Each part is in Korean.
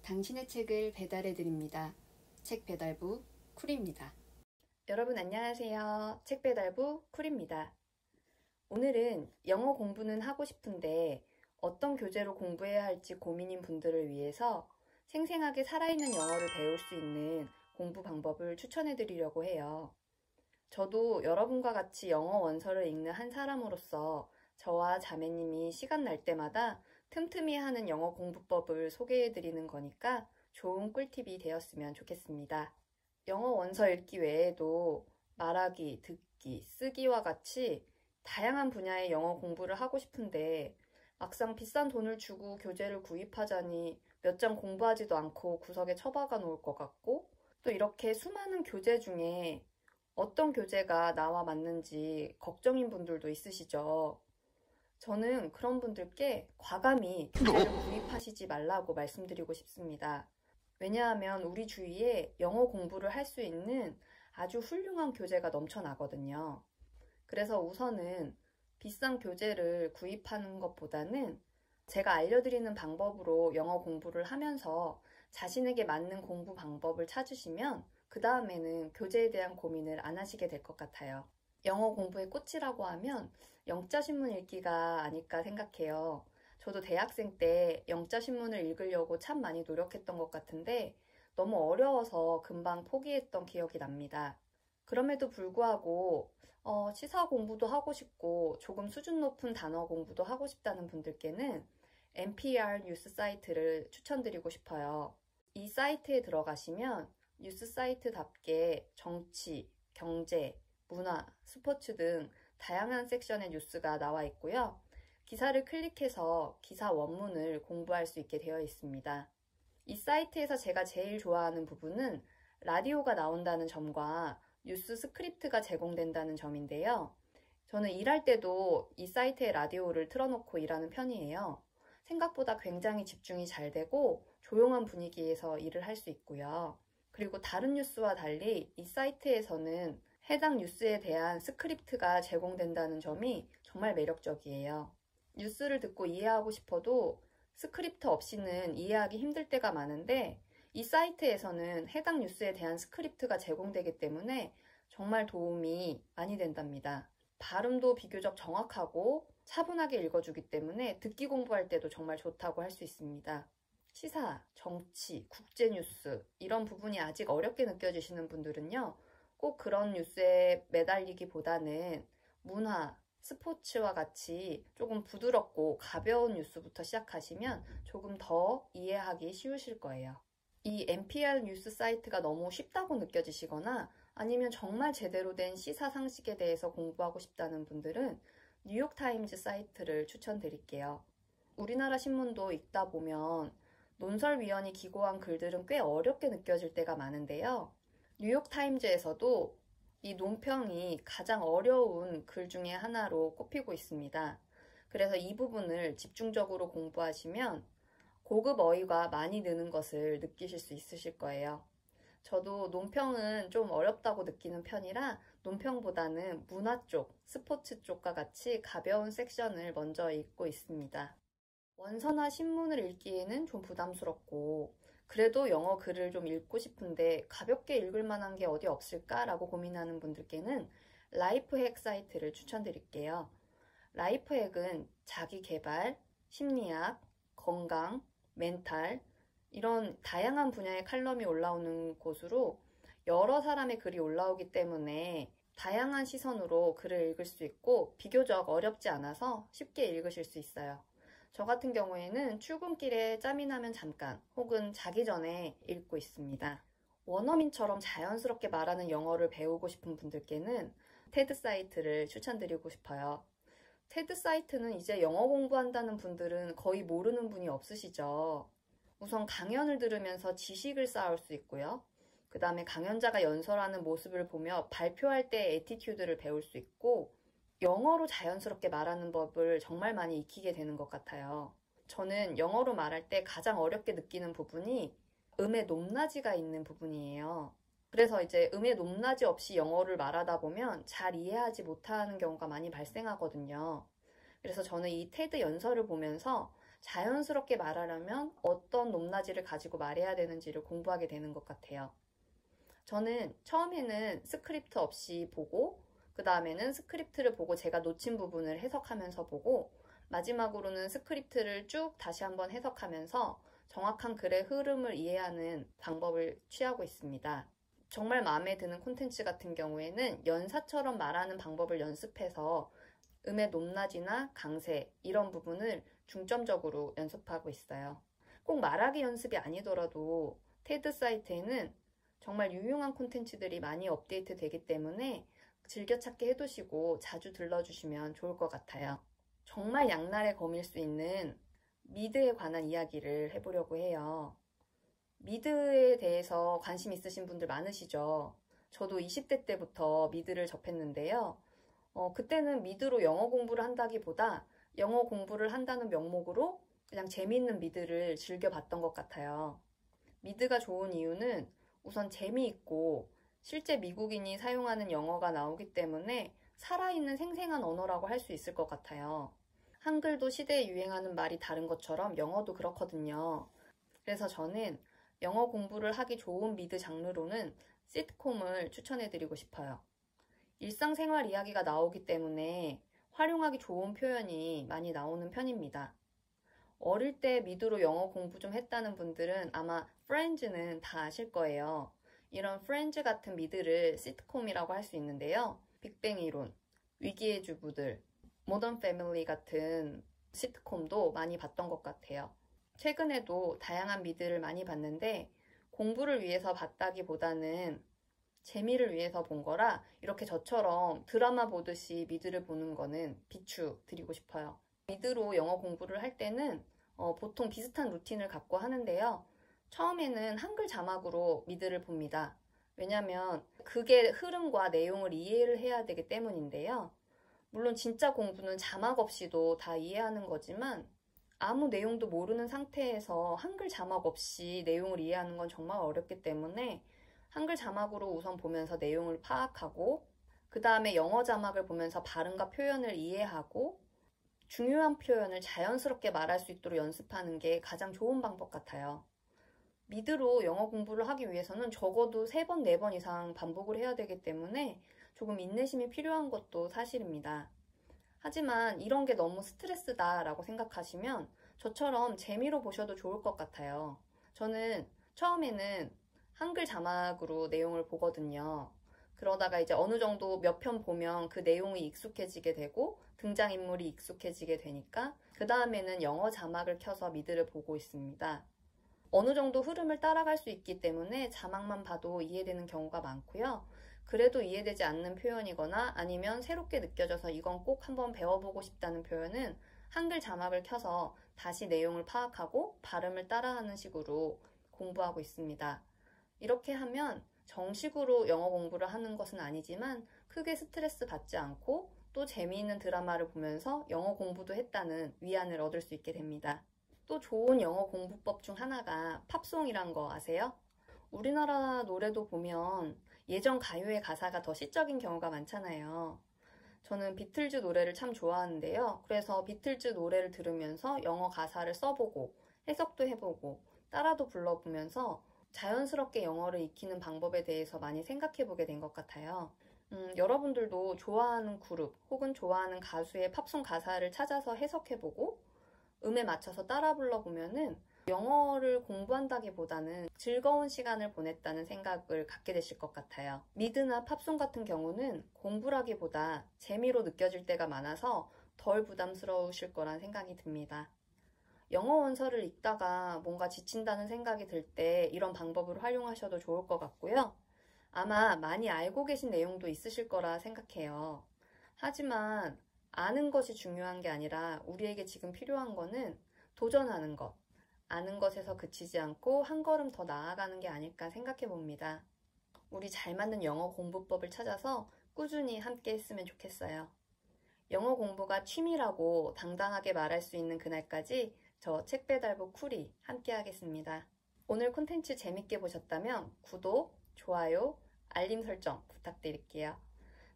당신의 책을 배달해 드립니다. 책 배달부 쿨입니다. 여러분 안녕하세요. 책 배달부 쿨입니다. 오늘은 영어 공부는 하고 싶은데 어떤 교재로 공부해야 할지 고민인 분들을 위해서 생생하게 살아있는 영어를 배울 수 있는 공부 방법을 추천해 드리려고 해요. 저도 여러분과 같이 영어 원서를 읽는 한 사람으로서 저와 자매님이 시간 날 때마다 틈틈이 하는 영어 공부법을 소개해 드리는 거니까 좋은 꿀팁이 되었으면 좋겠습니다. 영어 원서 읽기 외에도 말하기, 듣기, 쓰기와 같이 다양한 분야의 영어 공부를 하고 싶은데 막상 비싼 돈을 주고 교재를 구입하자니 몇 장 공부하지도 않고 구석에 처박아 놓을 것 같고, 또 이렇게 수많은 교재 중에 어떤 교재가 나와 맞는지 걱정인 분들도 있으시죠. 저는 그런 분들께 과감히 교재를 구입하시지 말라고 말씀드리고 싶습니다. 왜냐하면 우리 주위에 영어 공부를 할 수 있는 아주 훌륭한 교재가 넘쳐나거든요. 그래서 우선은 비싼 교재를 구입하는 것보다는 제가 알려드리는 방법으로 영어 공부를 하면서 자신에게 맞는 공부 방법을 찾으시면 그 다음에는 교재에 대한 고민을 안 하시게 될 것 같아요. 영어 공부의 꽃이라고 하면 영자신문 읽기가 아닐까 생각해요. 저도 대학생 때 영자신문을 읽으려고 참 많이 노력했던 것 같은데 너무 어려워서 금방 포기했던 기억이 납니다. 그럼에도 불구하고 시사 공부도 하고 싶고 조금 수준 높은 단어 공부도 하고 싶다는 분들께는 NPR 뉴스 사이트를 추천드리고 싶어요. 이 사이트에 들어가시면 뉴스 사이트답게 정치, 경제, 문화, 스포츠 등 다양한 섹션의 뉴스가 나와 있고요. 기사를 클릭해서 기사 원문을 공부할 수 있게 되어 있습니다. 이 사이트에서 제가 제일 좋아하는 부분은 라디오가 나온다는 점과 뉴스 스크립트가 제공된다는 점인데요. 저는 일할 때도 이 사이트의 라디오를 틀어놓고 일하는 편이에요. 생각보다 굉장히 집중이 잘 되고 조용한 분위기에서 일을 할 수 있고요. 그리고 다른 뉴스와 달리 이 사이트에서는 해당 뉴스에 대한 스크립트가 제공된다는 점이 정말 매력적이에요. 뉴스를 듣고 이해하고 싶어도 스크립트 없이는 이해하기 힘들 때가 많은데 이 사이트에서는 해당 뉴스에 대한 스크립트가 제공되기 때문에 정말 도움이 많이 된답니다. 발음도 비교적 정확하고 차분하게 읽어주기 때문에 듣기 공부할 때도 정말 좋다고 할 수 있습니다. 시사, 정치, 국제뉴스 이런 부분이 아직 어렵게 느껴지시는 분들은요. 꼭 그런 뉴스에 매달리기보다는 문화, 스포츠와 같이 조금 부드럽고 가벼운 뉴스부터 시작하시면 조금 더 이해하기 쉬우실 거예요. 이 NPR 뉴스 사이트가 너무 쉽다고 느껴지시거나 아니면 정말 제대로 된 시사 상식에 대해서 공부하고 싶다는 분들은 뉴욕타임즈 사이트를 추천드릴게요. 우리나라 신문도 읽다 보면 논설위원이 기고한 글들은 꽤 어렵게 느껴질 때가 많은데요. 뉴욕타임즈에서도 이 논평이 가장 어려운 글 중에 하나로 꼽히고 있습니다. 그래서 이 부분을 집중적으로 공부하시면 고급 어휘가 많이 느는 것을 느끼실 수 있으실 거예요. 저도 논평은 좀 어렵다고 느끼는 편이라 논평보다는 문화 쪽, 스포츠 쪽과 같이 가벼운 섹션을 먼저 읽고 있습니다. 원서나 신문을 읽기에는 좀 부담스럽고 그래도 영어 글을 좀 읽고 싶은데 가볍게 읽을 만한 게 어디 없을까라고 고민하는 분들께는 라이프헥 사이트를 추천드릴게요. 라이프헥은 자기 개발, 심리학, 건강, 멘탈 이런 다양한 분야의 칼럼이 올라오는 곳으로 여러 사람의 글이 올라오기 때문에 다양한 시선으로 글을 읽을 수 있고 비교적 어렵지 않아서 쉽게 읽으실 수 있어요. 저 같은 경우에는 출근길에 짬이 나면 잠깐 혹은 자기 전에 읽고 있습니다. 원어민처럼 자연스럽게 말하는 영어를 배우고 싶은 분들께는 테드 사이트를 추천드리고 싶어요. 테드 사이트는 이제 영어 공부한다는 분들은 거의 모르는 분이 없으시죠. 우선 강연을 들으면서 지식을 쌓을 수 있고요. 그 다음에 강연자가 연설하는 모습을 보며 발표할 때의 애티튜드를 배울 수 있고 영어로 자연스럽게 말하는 법을 정말 많이 익히게 되는 것 같아요. 저는 영어로 말할 때 가장 어렵게 느끼는 부분이 음의 높낮이가 있는 부분이에요. 그래서 이제 음의 높낮이 없이 영어를 말하다 보면 잘 이해하지 못하는 경우가 많이 발생하거든요. 그래서 저는 이 테드 연설을 보면서 자연스럽게 말하려면 어떤 높낮이 높낮이를 가지고 말해야 되는지를 공부하게 되는 것 같아요. 저는 처음에는 스크립트 없이 보고, 그 다음에는 스크립트를 보고 제가 놓친 부분을 해석하면서 보고, 마지막으로는 스크립트를 쭉 다시 한번 해석하면서 정확한 글의 흐름을 이해하는 방법을 취하고 있습니다. 정말 마음에 드는 콘텐츠 같은 경우에는 연사처럼 말하는 방법을 연습해서 음의 높낮이나 강세 이런 부분을 중점적으로 연습하고 있어요. 꼭 말하기 연습이 아니더라도 테드 사이트에는 정말 유용한 콘텐츠들이 많이 업데이트 되기 때문에 즐겨찾기 해두시고 자주 들러주시면 좋을 것 같아요. 정말 양날의 검일 수 있는 미드에 관한 이야기를 해보려고 해요. 미드에 대해서 관심 있으신 분들 많으시죠? 저도 20대 때부터 미드를 접했는데요. 그때는 미드로 영어 공부를 한다기보다 영어 공부를 한다는 명목으로 그냥 재미있는 미드를 즐겨봤던 것 같아요. 미드가 좋은 이유는 우선 재미있고 실제 미국인이 사용하는 영어가 나오기 때문에 살아있는 생생한 언어라고 할 수 있을 것 같아요. 한글도 시대에 유행하는 말이 다른 것처럼 영어도 그렇거든요. 그래서 저는 영어 공부를 하기 좋은 미드 장르로는 시트콤을 추천해드리고 싶어요. 일상생활 이야기가 나오기 때문에 활용하기 좋은 표현이 많이 나오는 편입니다. 어릴 때 미드로 영어 공부 좀 했다는 분들은 아마 프렌즈는 다 아실 거예요. 이런 프렌즈 같은 미드를 시트콤이라고 할 수 있는데요. 빅뱅 이론, 위기의 주부들, 모던 패밀리 같은 시트콤도 많이 봤던 것 같아요. 최근에도 다양한 미드를 많이 봤는데 공부를 위해서 봤다기보다는 재미를 위해서 본 거라 이렇게 저처럼 드라마 보듯이 미드를 보는 거는 비추드리고 싶어요. 미드로 영어 공부를 할 때는 보통 비슷한 루틴을 갖고 하는데요. 처음에는 한글 자막으로 미드를 봅니다. 왜냐면 그게 흐름과 내용을 이해를 해야 되기 때문인데요. 물론 진짜 공부는 자막 없이도 다 이해하는 거지만 아무 내용도 모르는 상태에서 한글 자막 없이 내용을 이해하는 건 정말 어렵기 때문에 한글 자막으로 우선 보면서 내용을 파악하고 그 다음에 영어 자막을 보면서 발음과 표현을 이해하고 중요한 표현을 자연스럽게 말할 수 있도록 연습하는 게 가장 좋은 방법 같아요. 미드로 영어 공부를 하기 위해서는 적어도 3번, 4번 이상 반복을 해야 되기 때문에 조금 인내심이 필요한 것도 사실입니다. 하지만 이런 게 너무 스트레스다라고 생각하시면 저처럼 재미로 보셔도 좋을 것 같아요. 저는 처음에는 한글 자막으로 내용을 보거든요. 그러다가 이제 어느 정도 몇 편 보면 그 내용이 익숙해지게 되고 등장인물이 익숙해지게 되니까 그 다음에는 영어 자막을 켜서 미드를 보고 있습니다. 어느 정도 흐름을 따라갈 수 있기 때문에 자막만 봐도 이해되는 경우가 많고요. 그래도 이해되지 않는 표현이거나 아니면 새롭게 느껴져서 이건 꼭 한번 배워보고 싶다는 표현은 한글 자막을 켜서 다시 내용을 파악하고 발음을 따라하는 식으로 공부하고 있습니다. 이렇게 하면 정식으로 영어 공부를 하는 것은 아니지만 크게 스트레스 받지 않고 또 재미있는 드라마를 보면서 영어 공부도 했다는 위안을 얻을 수 있게 됩니다. 또 좋은 영어 공부법 중 하나가 팝송이란 거 아세요? 우리나라 노래도 보면 예전 가요의 가사가 더 시적인 경우가 많잖아요. 저는 비틀즈 노래를 참 좋아하는데요. 그래서 비틀즈 노래를 들으면서 영어 가사를 써보고 해석도 해보고 따라도 불러보면서 자연스럽게 영어를 익히는 방법에 대해서 많이 생각해보게 된 것 같아요. 여러분들도 좋아하는 그룹 혹은 좋아하는 가수의 팝송 가사를 찾아서 해석해보고 음에 맞춰서 따라 불러보면은 영어를 공부한다기보다는 즐거운 시간을 보냈다는 생각을 갖게 되실 것 같아요. 미드나 팝송 같은 경우는 공부라기보다 재미로 느껴질 때가 많아서 덜 부담스러우실 거란 생각이 듭니다. 영어 원서를 읽다가 뭔가 지친다는 생각이 들 때 이런 방법을 활용하셔도 좋을 것 같고요. 아마 많이 알고 계신 내용도 있으실 거라 생각해요. 하지만 아는 것이 중요한 게 아니라 우리에게 지금 필요한 거는 도전하는 것, 아는 것에서 그치지 않고 한 걸음 더 나아가는 게 아닐까 생각해 봅니다. 우리 잘 맞는 영어 공부법을 찾아서 꾸준히 함께 했으면 좋겠어요. 영어 공부가 취미라고 당당하게 말할 수 있는 그날까지 저 책배달부 쿨이 함께 하겠습니다. 오늘 콘텐츠 재밌게 보셨다면 구독, 좋아요, 알림 설정 부탁드릴게요.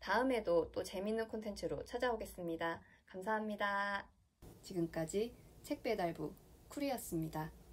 다음에도 또 재밌는 콘텐츠로 찾아오겠습니다. 감사합니다. 지금까지 책배달부 쿨이었습니다.